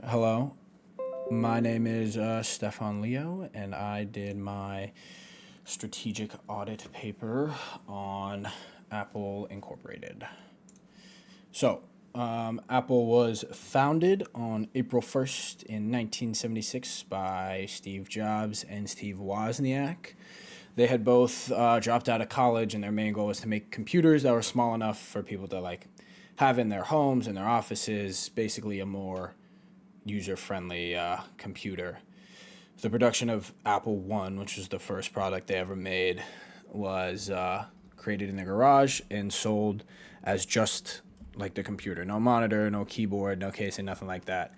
Hello, my name is Stefan Leo, and I did my strategic audit paper on Apple Incorporated. So, Apple was founded on April 1st in 1976 by Steve Jobs and Steve Wozniak. They had both dropped out of college, and their main goal was to make computers that were small enough for people to have in their homes and their offices, basically a more user-friendly computer. The production of Apple One, which was the first product they ever made, was created in the garage and sold as just like the computer. No monitor, no keyboard, no casing, nothing like that.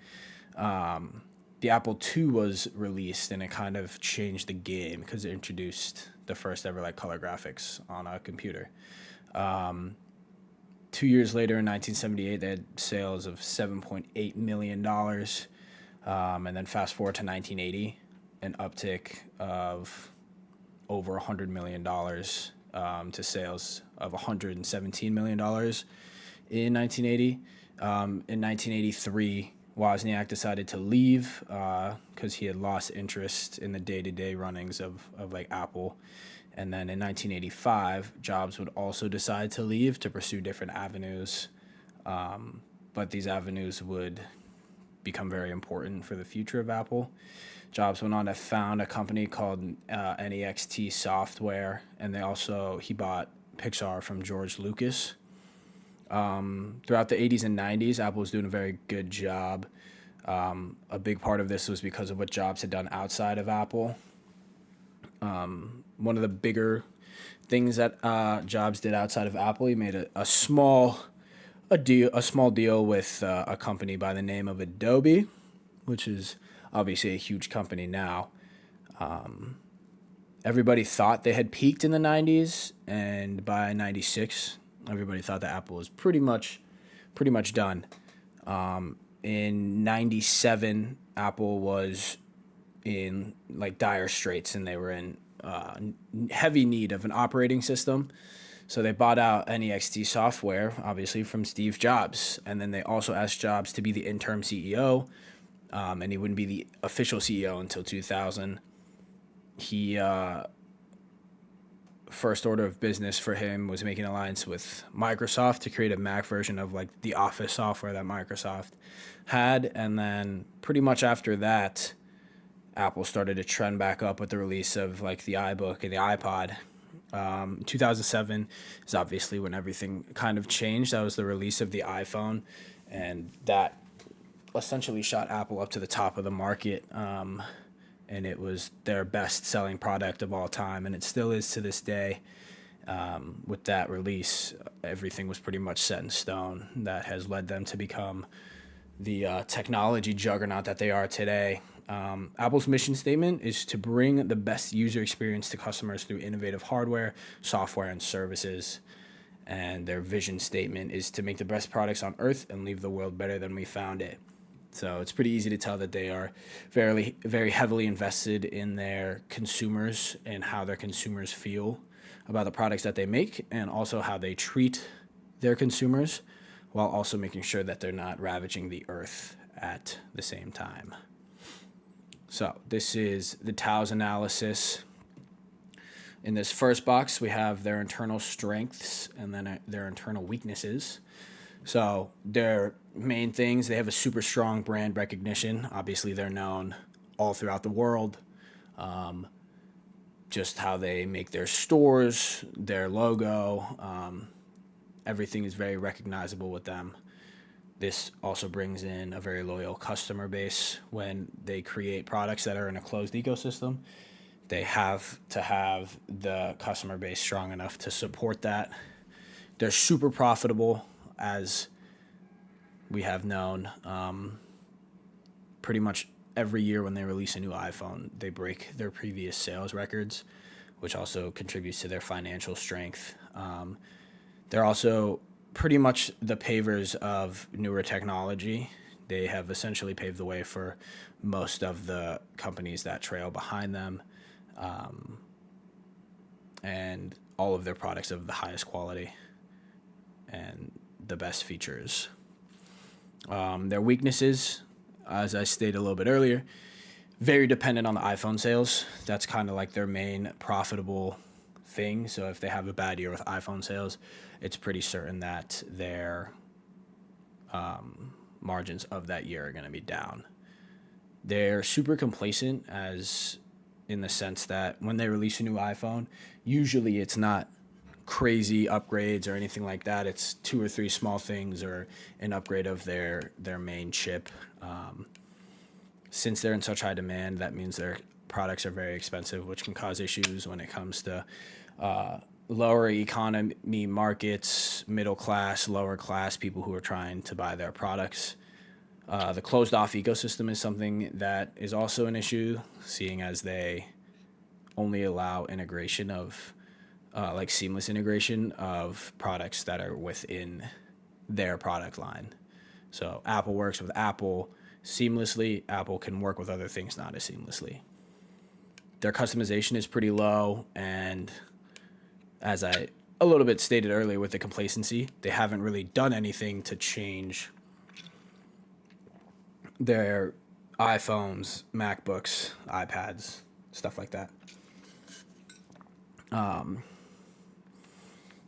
The Apple II was released, and it kind of changed the game because it introduced the first ever color graphics on a computer. 2 years later, in 1978, they had sales of $7.8 million. And then fast forward to 1980, an uptick of over $100 million to sales of $117 million in 1980. In 1983, Wozniak decided to leave because he had lost interest in the day-to-day runnings of Apple. And then in 1985, Jobs would also decide to leave to pursue different avenues. But these avenues would become very important for the future of Apple. Jobs went on to found a company called NEXT Software, and he bought Pixar from George Lucas. Throughout the 80s and 90s, Apple was doing a very good job. A big part of this was because of what Jobs had done outside of Apple. One of the bigger things that Jobs did outside of Apple, he made a small deal with a company by the name of Adobe, which is obviously a huge company now. Everybody thought they had peaked in the 90s, and by 96, everybody thought that Apple was pretty much done. In 97, Apple was in dire straits, and they were in heavy need of an operating system. So they bought out NEXT Software, obviously from Steve Jobs, and then they also asked Jobs to be the interim CEO, and he wouldn't be the official CEO until 2000. He first order of business for him was making an alliance with Microsoft to create a Mac version of the Office software that Microsoft had, and then pretty much after that, Apple started to trend back up with the release of the iBook and the iPod. 2007 is obviously when everything kind of changed. That was the release of the iPhone, and that essentially shot Apple up to the top of the market. And it was their best-selling product of all time, and it still is to this day. With that release, everything was pretty much set in stone. That has led them to become the technology juggernaut that they are today. Apple's mission statement is to bring the best user experience to customers through innovative hardware, software, and services. And their vision statement is to make the best products on Earth and leave the world better than we found it. So it's pretty easy to tell that they are very, very heavily invested in their consumers and how their consumers feel about the products that they make, and also how they treat their consumers, while also making sure that they're not ravaging the earth at the same time. So this is the Tao's analysis. In this first box, we have their internal strengths and then their internal weaknesses. So their main things, they have a super strong brand recognition. Obviously, they're known all throughout the world. Just how they make their stores, their logo, everything is very recognizable with them. This also brings in a very loyal customer base. When they create products that are in a closed ecosystem, they have to have the customer base strong enough to support that. They're super profitable, as we have known. Pretty much every year when they release a new iPhone, they break their previous sales records, which also contributes to their financial strength. They're also pretty much the pavers of newer technology. They have essentially paved the way for most of the companies that trail behind them. And all of their products of the highest quality and the best features. Their weaknesses, as I stated a little bit earlier, very dependent on the iPhone sales. That's kind of like their main profitable thing. So if they have a bad year with iPhone sales, it's pretty certain that their margins of that year are going to be down. They're super complacent, as in the sense that when they release a new iPhone, usually it's not crazy upgrades or anything like that. It's 2 or 3 small things or an upgrade of their main chip. Since they're in such high demand, that means their products are very expensive, which can cause issues when it comes to lower economy markets, middle class, lower class people who are trying to buy their products. The closed off ecosystem is something that is also an issue, seeing as they only allow integration of like seamless integration of products that are within their product line. So Apple works with Apple seamlessly. Apple can work with other things not as seamlessly. Their customization is pretty low, and as I a little bit stated earlier with the complacency, they haven't really done anything to change their iPhones, MacBooks, iPads, stuff like that.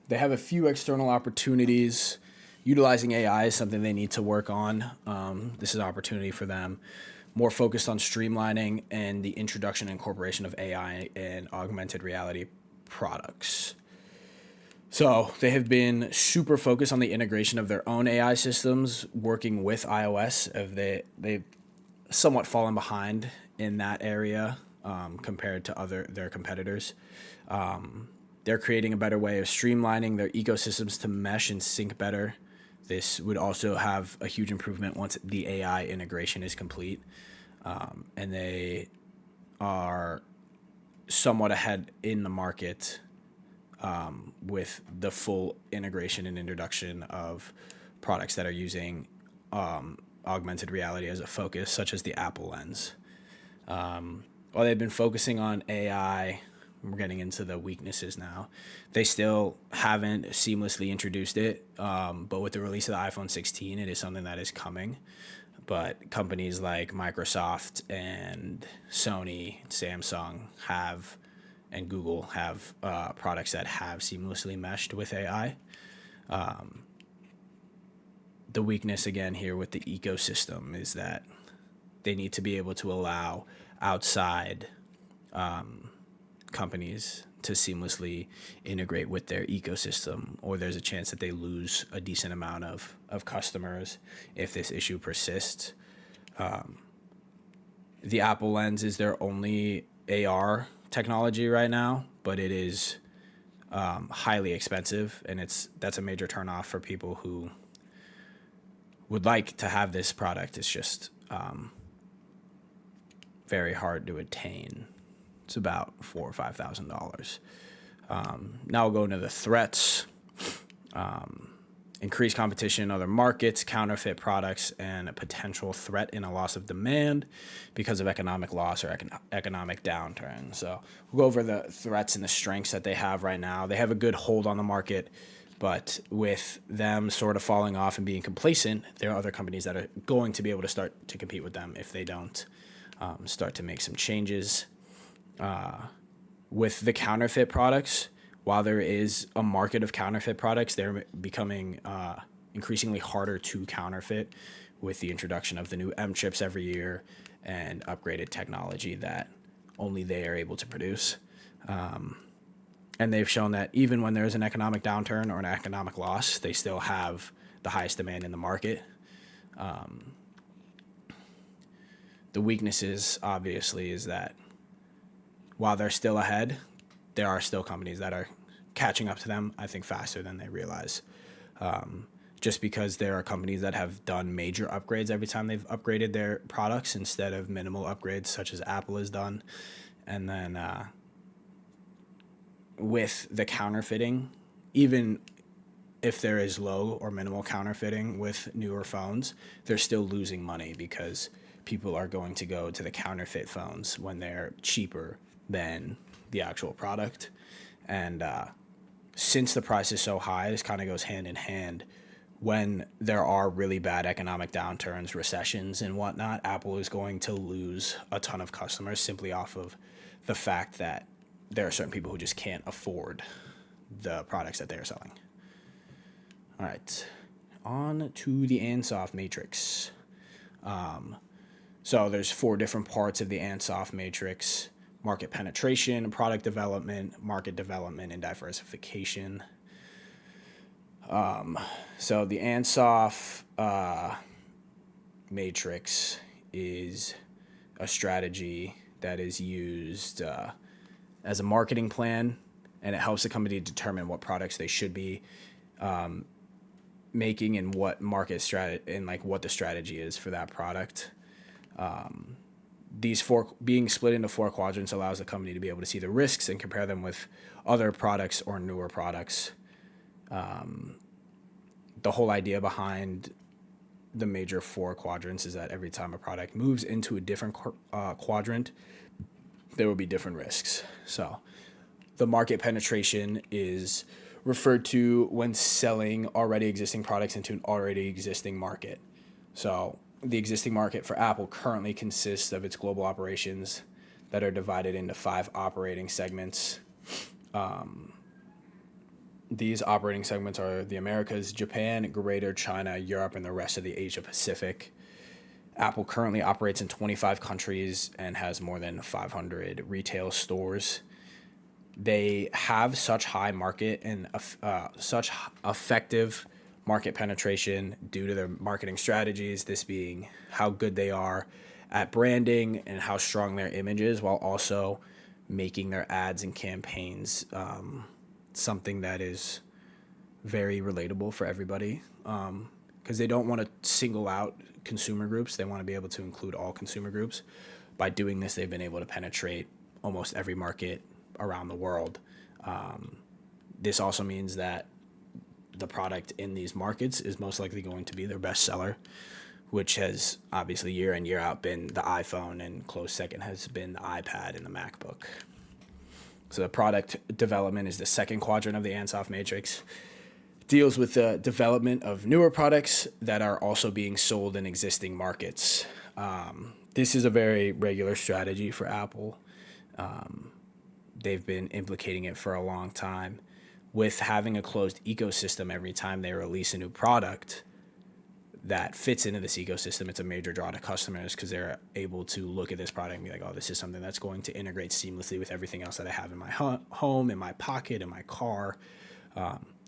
They have a few external opportunities. Utilizing AI is something they need to work on. This is an opportunity for them. More focused on streamlining and the introduction and incorporation of AI and augmented reality products. So they have been super focused on the integration of their own AI systems, working with iOS. They've somewhat fallen behind in that area compared to their competitors. They're creating a better way of streamlining their ecosystems to mesh and sync better. This would also have a huge improvement once the AI integration is complete. And they are somewhat ahead in the market with the full integration and introduction of products that are using augmented reality as a focus, such as the Apple Lens. While they've been focusing on AI, we're getting into the weaknesses now. They still haven't seamlessly introduced it, but with the release of the iPhone 16, it is something that is coming. But companies like Microsoft and Sony, Samsung and Google have products that have seamlessly meshed with AI. The weakness again here with the ecosystem is that they need to be able to allow outside companies to seamlessly integrate with their ecosystem, or there's a chance that they lose a decent amount of customers if this issue persists. The Apple Lens is their only AR technology right now, but it is highly expensive, and that's a major turnoff for people who would like to have this product. It's just very hard to attain. It's about $4,000 or $5,000. Now we'll go into the threats. Increased competition in other markets, counterfeit products, and a potential threat in a loss of demand because of economic loss or economic downturn. So we'll go over the threats and the strengths that they have right now. They have a good hold on the market, but with them sort of falling off and being complacent, there are other companies that are going to be able to start to compete with them if they don't start to make some changes. With the counterfeit products, while there is a market of counterfeit products, they're becoming increasingly harder to counterfeit with the introduction of the new M chips every year and upgraded technology that only they are able to produce. And they've shown that even when there's an economic downturn or an economic loss, they still have the highest demand in the market. The weaknesses, obviously, is that while they're still ahead, there are still companies that are catching up to them, I think, faster than they realize. Just because there are companies that have done major upgrades every time they've upgraded their products instead of minimal upgrades, such as Apple has done. And then with the counterfeiting, even if there is low or minimal counterfeiting with newer phones, they're still losing money because people are going to go to the counterfeit phones when they're cheaper than the actual product. And since the price is so high, this kind of goes hand in hand when there are really bad economic downturns, recessions, and whatnot, Apple is going to lose a ton of customers simply off of the fact that there are certain people who just can't afford the products that they're selling. All right, on to the Ansoff matrix. So there's 4 different parts of the Ansoff matrix: market penetration, product development, market development, and diversification. So the Ansoff matrix is a strategy that is used as a marketing plan, and it helps the company determine what products they should be making and what market strategy and like what the strategy is for that product. These 4 being split into 4 quadrants allows the company to be able to see the risks and compare them with other products or newer products. The whole idea behind the major 4 quadrants is that every time a product moves into a different quadrant, there will be different risks. So the market penetration is referred to when selling already existing products into an already existing market. So the existing market for Apple currently consists of its global operations that are divided into 5 operating segments. These operating segments are the Americas, Japan, Greater China, Europe, and the rest of the Asia Pacific. Apple currently operates in 25 countries and has more than 500 retail stores. They have such high market and such effective market penetration due to their marketing strategies, this being how good they are at branding and how strong their image is, while also making their ads and campaigns something that is very relatable for everybody, because they don't want to single out consumer groups. They want to be able to include all consumer groups. By doing this, they've been able to penetrate almost every market around the world. This also means that the product in these markets is most likely going to be their best seller, which has obviously year in, year out been the iPhone, and close second has been the iPad and the MacBook. So the product development is the second quadrant of the Ansoff matrix. Deals with the development of newer products that are also being sold in existing markets. This is a very regular strategy for Apple. They've been implicating it for a long time. With having a closed ecosystem every time they release a new product that fits into this ecosystem, it's a major draw to customers because they're able to look at this product and be like, oh, this is something that's going to integrate seamlessly with everything else that I have in my home, in my pocket, in my car,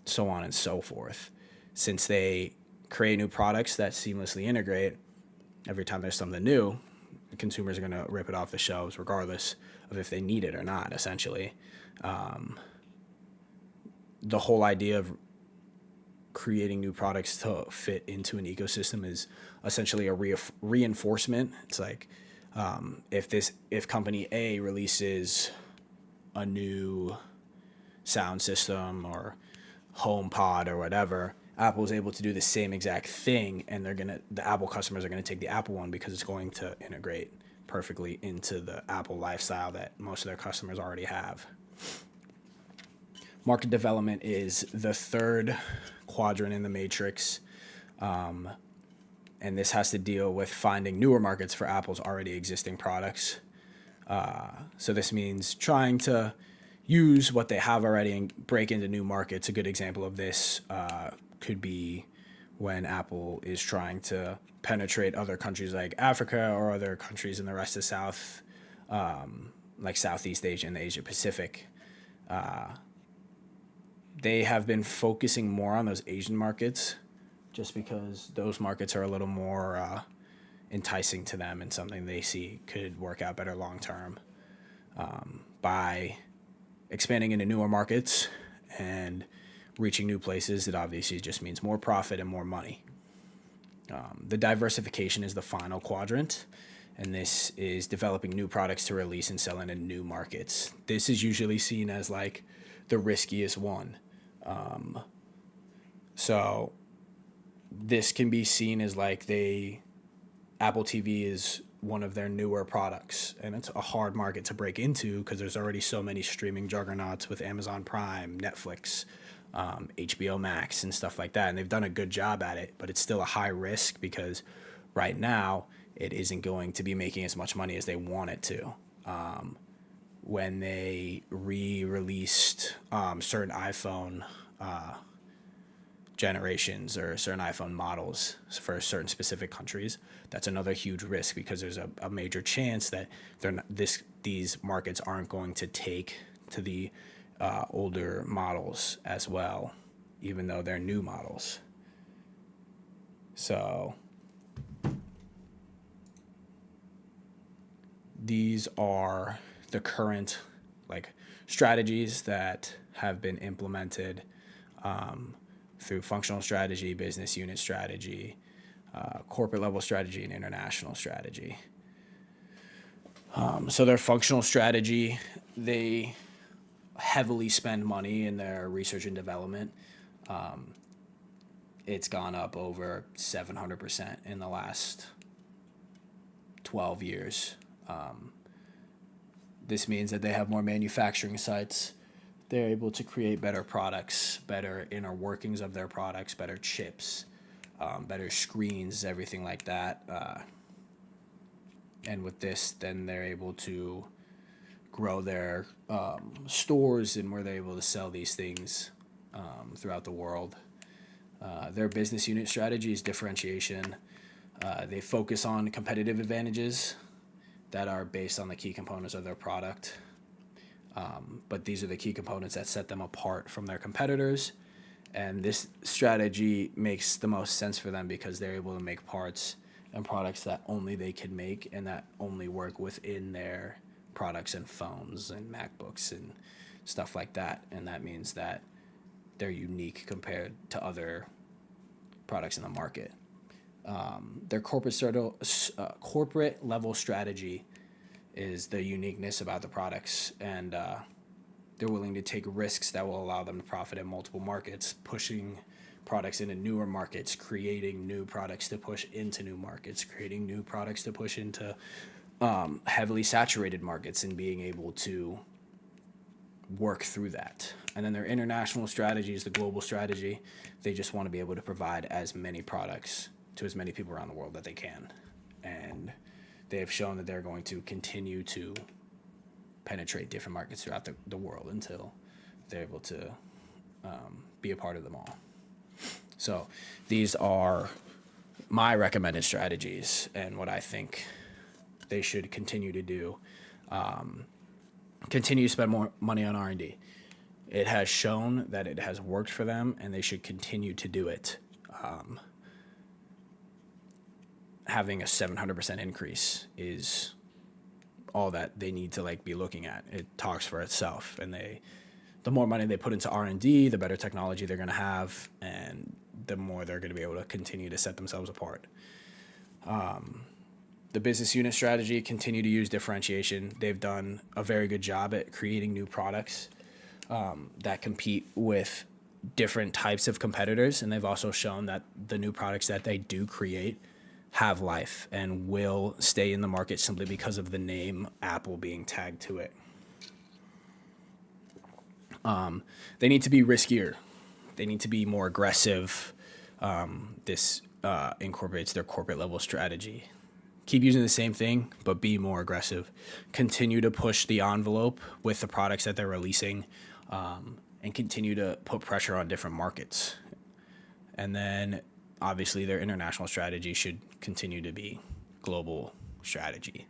so on and so forth. Since they create new products that seamlessly integrate, every time there's something new, consumers are going to rip it off the shelves regardless of if they need it or not, essentially. The whole idea of creating new products to fit into an ecosystem is essentially a reinforcement. It's like if company A releases a new sound system or HomePod or whatever, Apple is able to do the same exact thing, and the Apple customers are gonna take the Apple one because it's going to integrate perfectly into the Apple lifestyle that most of their customers already have. Market development is the third quadrant in the matrix, and this has to deal with finding newer markets for Apple's already existing products. So this means trying to use what they have already and break into new markets. A good example of this could be when Apple is trying to penetrate other countries like Africa or other countries in the rest of South, like Southeast Asia and the Asia Pacific. They have been focusing more on those Asian markets just because those markets are a little more enticing to them and something they see could work out better long term. By expanding into newer markets and reaching new places, it obviously just means more profit and more money. The diversification is the final quadrant, and this is developing new products to release and sell into new markets. This is usually seen as like the riskiest one. So this can be seen as like Apple TV is one of their newer products, and it's a hard market to break into because there's already so many streaming juggernauts with Amazon Prime, Netflix, HBO Max and stuff like that. And they've done a good job at it, but it's still a high risk because right now it isn't going to be making as much money as they want it to. When they re-released certain iPhone generations or certain iPhone models for certain specific countries, that's another huge risk because there's a major chance that these markets aren't going to take to the older models as well, even though they're new models. So these are the current strategies that have been implemented through functional strategy, business unit strategy, corporate level strategy, and international strategy. So their functional strategy, they heavily spend money in their research and development. It's gone up over 700% in the last 12 years. This means that they have more manufacturing sites. They're able to create better products, better inner workings of their products, better chips, better screens, everything like that. And with this, then they're able to grow their stores and where they're able to sell these things throughout the world. Their business unit strategy is differentiation. They focus on competitive advantages that are based on the key components of their product. But these are the key components that set them apart from their competitors. And this strategy makes the most sense for them because they're able to make parts and products that only they can make and that only work within their products and phones and MacBooks and stuff like that. And that means that they're unique compared to other products in the market. Their corporate level strategy is the uniqueness about the products, and they're willing to take risks that will allow them to profit in multiple markets, pushing products into newer markets, creating new products to push into new markets, creating new products to push into heavily saturated markets, and being able to work through that. And then their international strategy is the global strategy. They just want to be able to provide as many products to as many people around the world that they can. And they have shown that they're going to continue to penetrate different markets throughout the world until they're able to be a part of them all. So these are my recommended strategies and what I think they should continue to do. Continue to spend more money on R&D. It has shown that it has worked for them, and they should continue to do it. Having a 700% increase is all that they need to be looking at. It talks for itself, and the more money they put into R&D, the better technology they're going to have, and the more they're going to be able to continue to set themselves apart. The business unit strategy, continue to use differentiation. They've done a very good job at creating new products that compete with different types of competitors, and they've also shown that the new products that they do create have life and will stay in the market simply because of the name Apple being tagged to it. They need to be riskier. They need to be more aggressive. This incorporates their corporate level strategy. Keep using the same thing, but be more aggressive. Continue to push the envelope with the products that they're releasing, and continue to put pressure on different markets. And then, obviously, their international strategy should continue to be global strategy.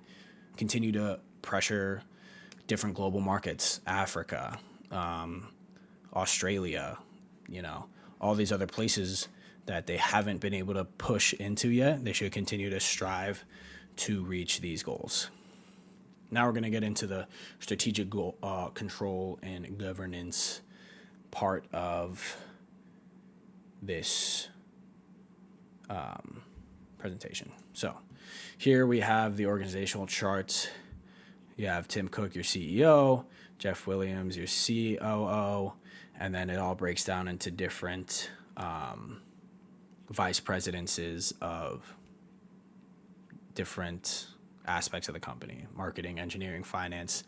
Continue to pressure different global markets, Africa, Australia, all these other places that they haven't been able to push into yet. They should continue to strive to reach these goals. Now we're going to get into the strategic goal, control and governance part of this presentation. So here we have the organizational charts. You have Tim Cook, your CEO, Jeff Williams, your COO, and then it all breaks down into different vice presidencies of different aspects of the company: marketing, engineering, finance,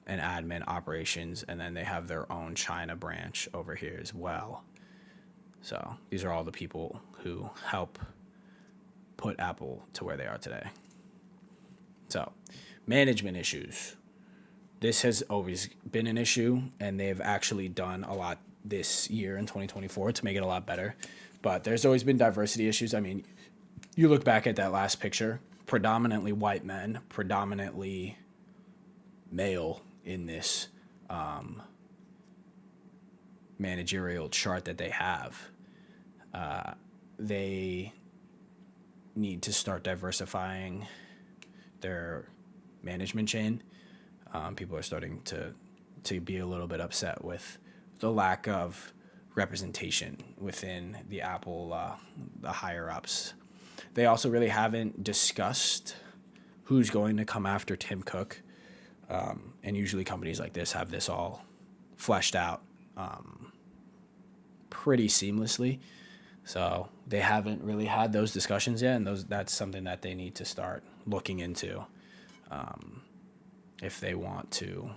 and admin operations, and then they have their own China branch over here as well. So these are all the people who help put Apple to where they are today. So, management issues. This has always been an issue, and they've actually done a lot this year in 2024 to make it a lot better. But there's always been diversity issues. I mean, you look back at that last picture, predominantly white men, predominantly male in this managerial chart that they have. They need to start diversifying their management chain. People are starting to be a little bit upset with the lack of representation within the Apple, the higher ups. They also really haven't discussed who's going to come after Tim Cook. And usually companies like this have this all fleshed out pretty seamlessly. So they haven't really had those discussions yet, and that's something that they need to start looking into if they want to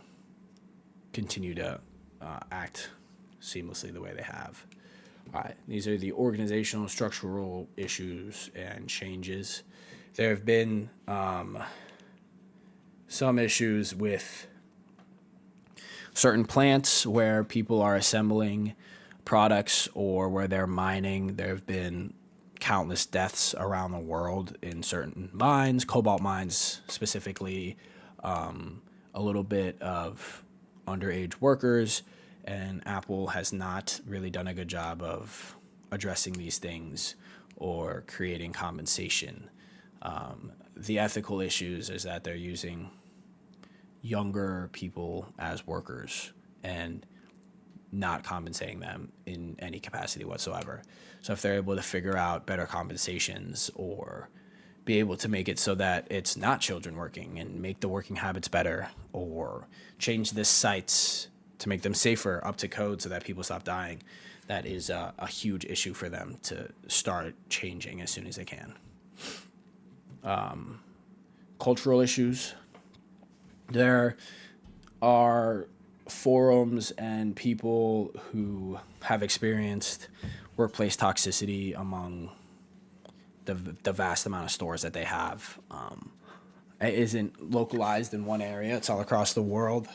continue to act seamlessly the way they have. All right, these are the organizational structural issues and changes. There have been some issues with certain plants where people are assembling products or where they're mining. There have been countless deaths around the world in certain mines, cobalt mines specifically, a little bit of underage workers, and Apple has not really done a good job of addressing these things or creating compensation. The ethical issues is that they're using younger people as workers and not compensating them in any capacity whatsoever. So if they're able to figure out better compensations or be able to make it so that it's not children working and make the working habits better, or change the sites to make them safer up to code so that people stop dying, that is a huge issue for them to start changing as soon as they can. Cultural issues. There are forums and people who have experienced workplace toxicity among the vast amount of stores that they have. It isn't localized in one area, it's all across the world.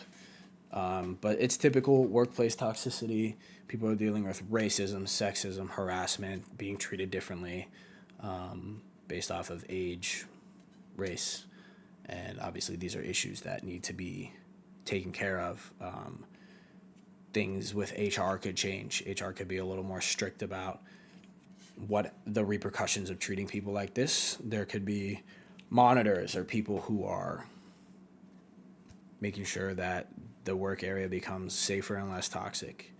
But it's typical workplace toxicity. People are dealing with racism, sexism, harassment, being treated differently based off of age, race. And obviously these are issues that need to be taken care of. Things with HR could change. HR could be a little more strict about what the repercussions of treating people like this. There could be monitors or people who are making sure that the work area becomes safer and less toxic.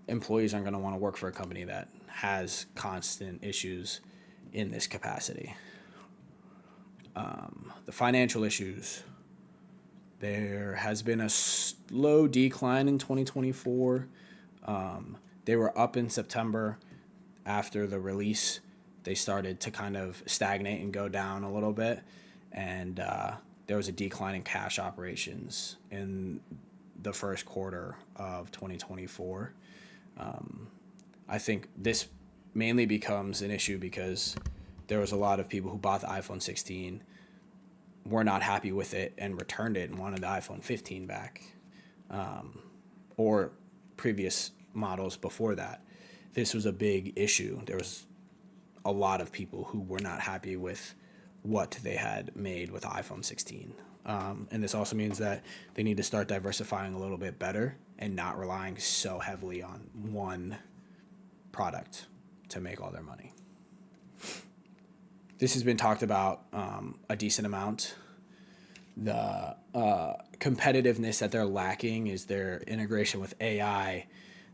Employees aren't going to want to work for a company that has constant issues in this capacity. The financial issues. There has been a slow decline in 2024. They were up in September. After the release, they started to kind of stagnate and go down a little bit. And there was a decline in cash operations in the first quarter of 2024. I think this mainly becomes an issue because there was a lot of people who bought the iPhone 16, were not happy with it, and returned it and wanted the iPhone 15 back, or previous models before that. This was a big issue. There was a lot of people who were not happy with what they had made with the iPhone 16. And this also means that they need to start diversifying a little bit better and not relying so heavily on one product to make all their money. This has been talked about a decent amount. The competitiveness that they're lacking is their integration with AI.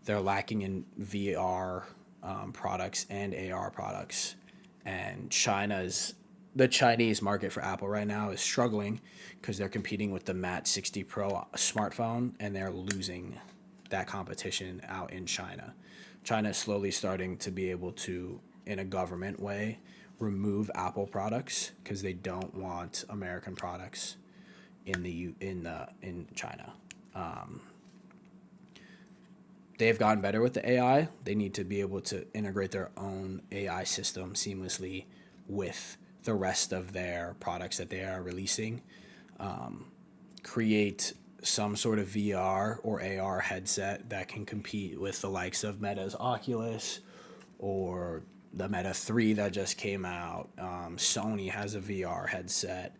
They're lacking in VR products and AR products. And the Chinese market for Apple right now is struggling because they're competing with the Mat 60 Pro smartphone, and they're losing that competition out in China. China is slowly starting to be able to, in a government way, remove Apple products because they don't want American products in China. They've gotten better with the AI. They need to be able to integrate their own AI system seamlessly with the rest of their products that they are releasing. Create some sort of VR or AR headset that can compete with the likes of Meta's Oculus or the Meta 3 that just came out. Sony has a VR headset.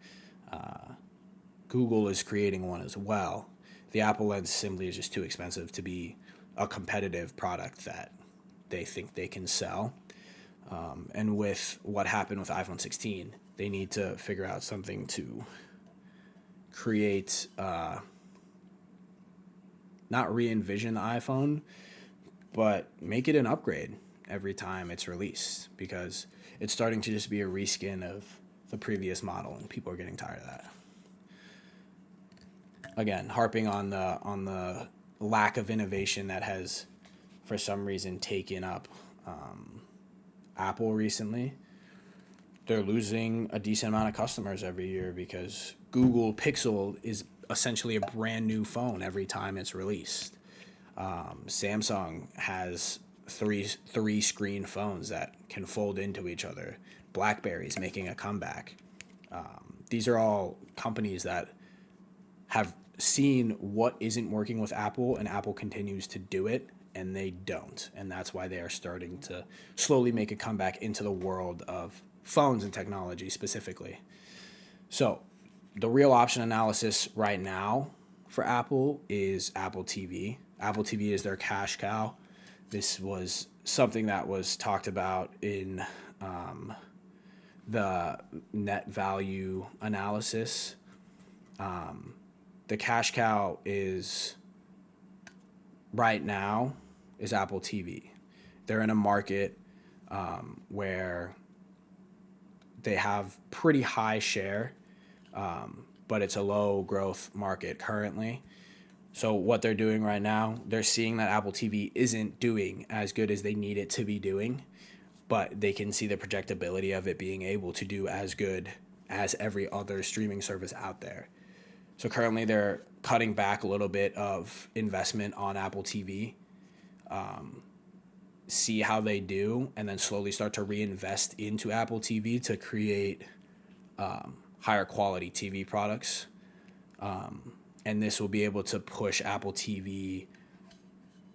Google is creating one as well. The Apple Lens simply is just too expensive to be a competitive product that they think they can sell. And with what happened with iPhone 16, they need to figure out something to create, not re-envision the iPhone, but make it an upgrade every time it's released, because it's starting to just be a reskin of the previous model, and people are getting tired of that. Again, harping on the lack of innovation that has, for some reason, taken up Apple recently. They're losing a decent amount of customers every year because Google Pixel is essentially a brand new phone every time it's released. Samsung has three screen phones that can fold into each other. BlackBerry's making a comeback. These are all companies that have seen what isn't working with Apple, and Apple continues to do it, and they don't. And that's why they are starting to slowly make a comeback into the world of phones and technology specifically. So the real option analysis right now for Apple is Apple TV. Apple TV is their cash cow. This was something that was talked about in the net value analysis. The cash cow is right now is Apple TV. They're in a market where they have pretty high share, but it's a low growth market currently. So what they're doing right now, they're seeing that Apple TV isn't doing as good as they need it to be doing, but they can see the projectability of it being able to do as good as every other streaming service out there. So currently they're cutting back a little bit of investment on Apple TV, see how they do, and then slowly start to reinvest into Apple TV to create higher quality TV products. And this will be able to push Apple TV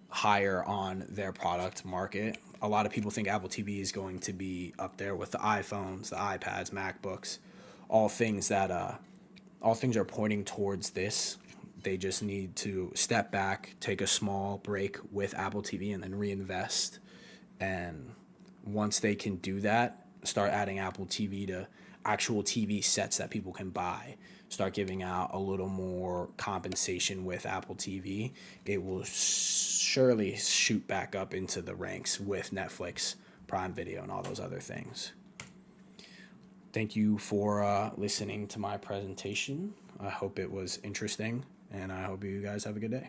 higher on their product market. A lot of people think Apple TV is going to be up there with the iPhones, the iPads, MacBooks, all things are pointing towards this. They just need to step back, take a small break with Apple TV, and then reinvest. And once they can do that, start adding Apple TV to actual TV sets that people can buy, start giving out a little more compensation with Apple TV, it will surely shoot back up into the ranks with Netflix, Prime Video, and all those other things. Thank you for listening to my presentation. I hope it was interesting, and I hope you guys have a good day.